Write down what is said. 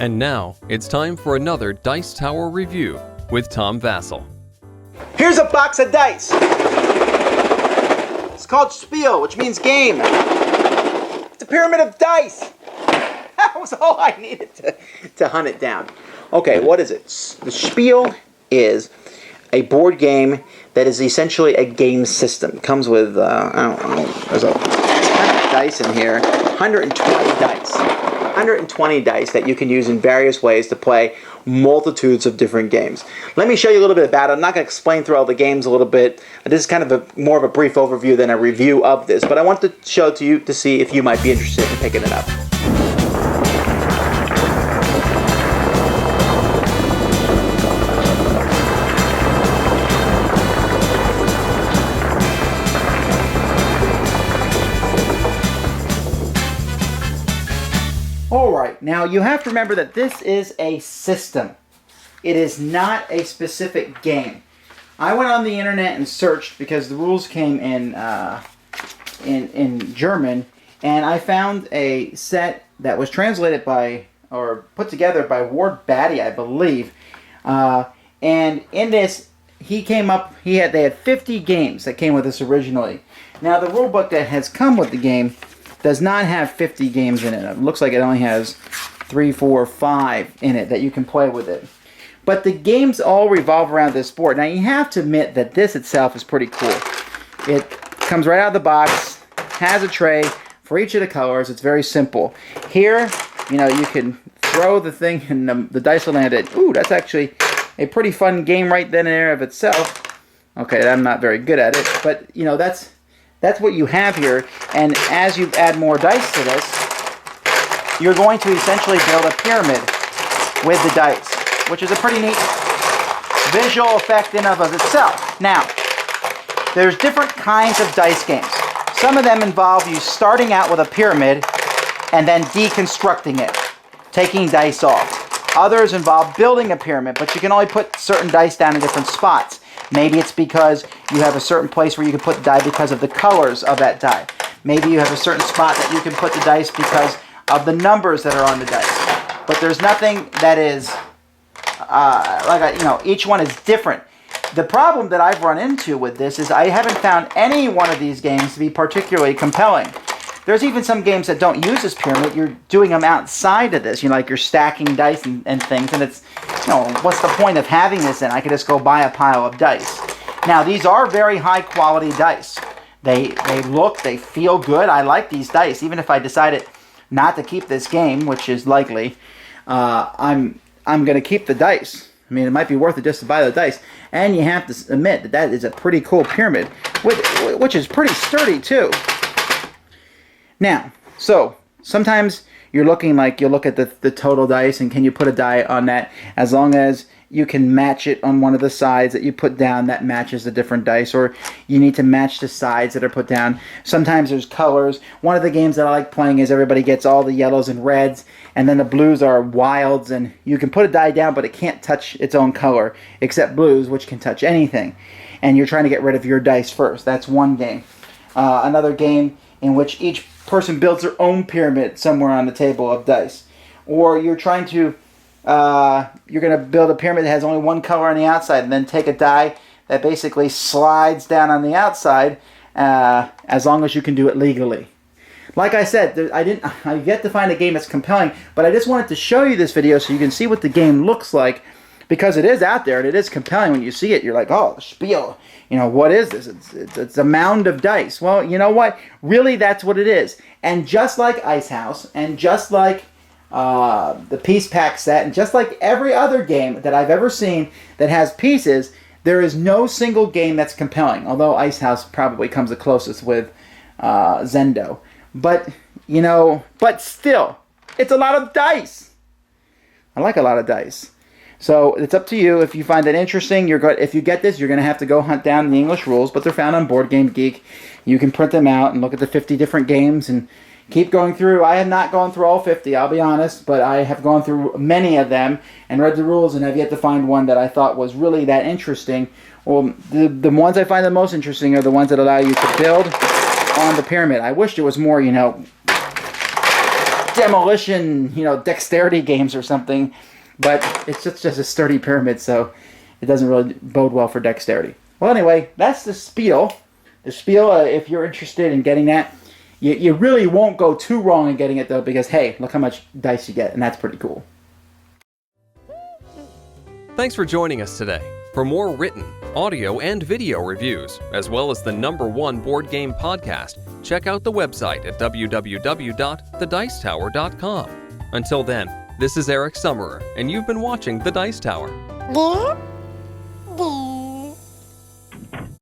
And now, it's time for another Dice Tower review with Tom Vasel. Here's a box of dice. It's called Spiel, which means game. It's a pyramid of dice. That was all I needed to hunt it down. Okay, what is it? The Spiel is a board game that is essentially a game system. It comes with, I don't know, there's a ton of dice in here. 120 dice. 120 dice that you can use in various ways to play multitudes of different games. Let me show you a little bit about it. I'm not going to explain through all the games a little bit. This is kind of more of a brief overview than a review of this, but I want to show it to you to see if you might be interested in picking it up. Alright, now you have to remember that this is a system. It is not a specific game. I went on the internet and searched because the rules came in German, and I found a set that was translated by, or put together by Ward Batty, I believe. And in this, they had 50 games that came with this originally. Now the rule book that has come with the game does not have 50 games in it. It looks like it only has 3, 4, 5 in it that you can play with it. But the games all revolve around this board. Now you have to admit that this itself is pretty cool. It comes right out of the box, has a tray for each of the colors. It's very simple. Here, you know, you can throw the thing and the dice will land it. Ooh, that's actually a pretty fun game right then and there of itself. Okay, I'm not very good at it, but you know, that's what you have here, and as you add more dice to this, you're going to essentially build a pyramid with the dice, which is a pretty neat visual effect in of itself. Now, there's different kinds of dice games. Some of them involve you starting out with a pyramid and then deconstructing it, taking dice off. Others involve building a pyramid, but you can only put certain dice down in different spots. Maybe it's because you have a certain place where you can put the die because of the colors of that die. Maybe you have a certain spot that you can put the dice because of the numbers that are on the dice. But there's nothing that is, each one is different. The problem that I've run into with this is I haven't found any one of these games to be particularly compelling. There's even some games that don't use this pyramid. You're doing them outside of this. You're stacking dice and things, and it's, what's the point of having this in? I could just go buy a pile of dice. Now, these are very high quality dice. They feel good. I like these dice. Even if I decided not to keep this game, which is likely, I'm going to keep the dice. I mean, it might be worth it just to buy the dice. And you have to admit that is a pretty cool pyramid, which is pretty sturdy too. Now, so sometimes you're looking like you'll look at the total dice and can you put a die on that, as long as you can match it on one of the sides that you put down that matches the different dice, or you need to match the sides that are put down. Sometimes there's colors. One of the games that I like playing is everybody gets all the yellows and reds, and then the blues are wilds, and you can put a die down but it can't touch its own color, except blues, which can touch anything. And you're trying to get rid of your dice first. That's one game. Another game in which each person builds their own pyramid somewhere on the table of dice. Or you're trying to, you're going to build a pyramid that has only one color on the outside, and then take a die that basically slides down on the outside, as long as you can do it legally. Like I said, I've yet to find a game that's compelling, but I just wanted to show you this video so you can see what the game looks like, because it is out there and it is compelling. When you see it, you're like, oh, Spiel. What is this? It's a mound of dice. Well, you know what? Really, that's what it is. And just like Ice House, and just like the Piece Pack set, and just like every other game that I've ever seen that has pieces, there is no single game that's compelling. Although Ice House probably comes the closest with Zendo. But, but still, it's a lot of dice. I like a lot of dice. So it's up to you. If you find it interesting, if you get this, you're going to have to go hunt down the English rules, but they're found on Board Game Geek. You can print them out and look at the 50 different games and keep going through. I have not gone through all 50, I'll be honest, but I have gone through many of them and read the rules, and have yet to find one that I thought was really that interesting. Well, the ones I find the most interesting are the ones that allow you to build on the pyramid. I wish there was more, demolition, dexterity games or something. But it's just a sturdy pyramid, so it doesn't really bode well for dexterity. Well, anyway, that's the Spiel. The Spiel, if you're interested in getting that, you really won't go too wrong in getting it, though, because, hey, look how much dice you get, and that's pretty cool. Thanks for joining us today. For more written, audio, and video reviews, as well as the #1 board game podcast, check out the website at www.thedicetower.com. Until then, this is Eric Summerer, and you've been watching The Dice Tower.